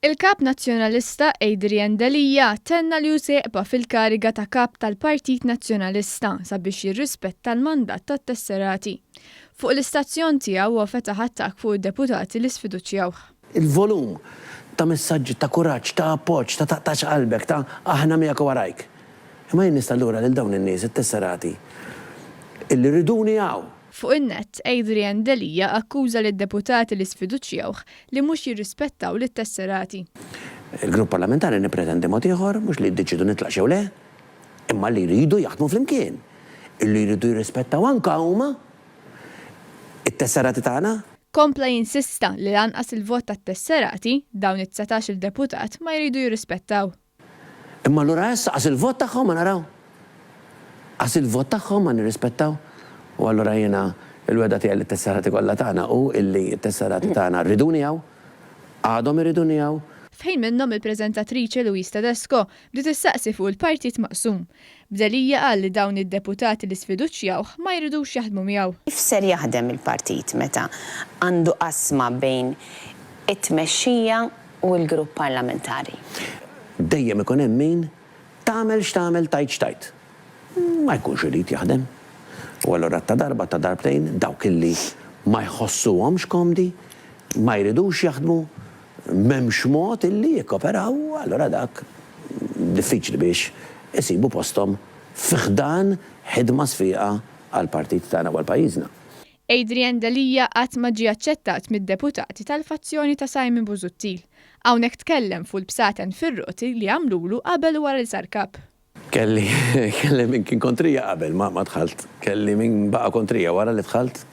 Il-kap nazzjonalista Adrian Delija tenna li seqba fil-kariga ta' kap tal-Partit Nazzjonalista sabiex jirrispetta l-mandat tat-tesserati. Fuq l-istazzjon tiegħu huwa fetaħ attakk fuq id-deputati li sfiduċjawh. Il-volum ta' messaġġi ta' kuraġġ, ta' appoġġ, ta' taqtax qalbek, ta' aħna miegħek warajk. Imma jien nista' lura lil dawn in-nies it-tesserati illi riduni hawn. Fuq in-nett, Adrian Delija akkuża lid-deputati li sfiduċjawh li mhux jirrispettaw lit-tesserati. Il-grupp parlamentari nippretendi mod ieħor mhux li jiddeċidu nitlaq jew le, imma li jridu jaħdmu flimkien. Illi jridu jirrispettaw anke huma it-tesserati tagħna. Kompla jinsista li lanqas il-vot tat-tesserati, dawn it-19 il-deputat ma jridu jirrispettaw. Imma allura issa qas il-vot tagħhom ma naraw. Qas il-vot tagħhom ma nirrispettaw. U allura jiena il-weda tiegħi li t-tesserati kollha tagħna u illi t-tesserati tagħna rriduni hawn, għadhom iriduni hawn. Fejn minnhom il-preżentatriċi Luis Tedesco bdiet issaqsi fuq il-partit maqsum. B'Delija qal li dawn id-deputati li sfiduċjawh ma jridux jaħdmu miegħu. Kif ser jaħdem il-partit meta għandu qasma bejn it-tmexxija u l-grupp parlamentari? Dejjem ikun hemm min tagħmel x'tagħmel tajt x'tajt. Ma jkunx irid jaħdem. U allura ta' darba ta' darbtejn dawk illi ma jħossuhomx komdi, ma jridux jaħdmu, m'hemmx mod illi jikkoperaw, allura dak diffiċli biex isibu posthom fiħdan ħidma sfiqa għall-partit tagħna u għall-pajjiżna. Adrian Delija qatt ma ġie aċċettat mid-deputati tal-fazzjoni ta' Simon Busuttil. Hawnhekk tkellem fuq il-bsaten fir-roti li għamlulu qabel wara li sar kap. Kelli min kien kontrija qabel ma dħalt, kelli min baqa' kontrija wara li dħalt.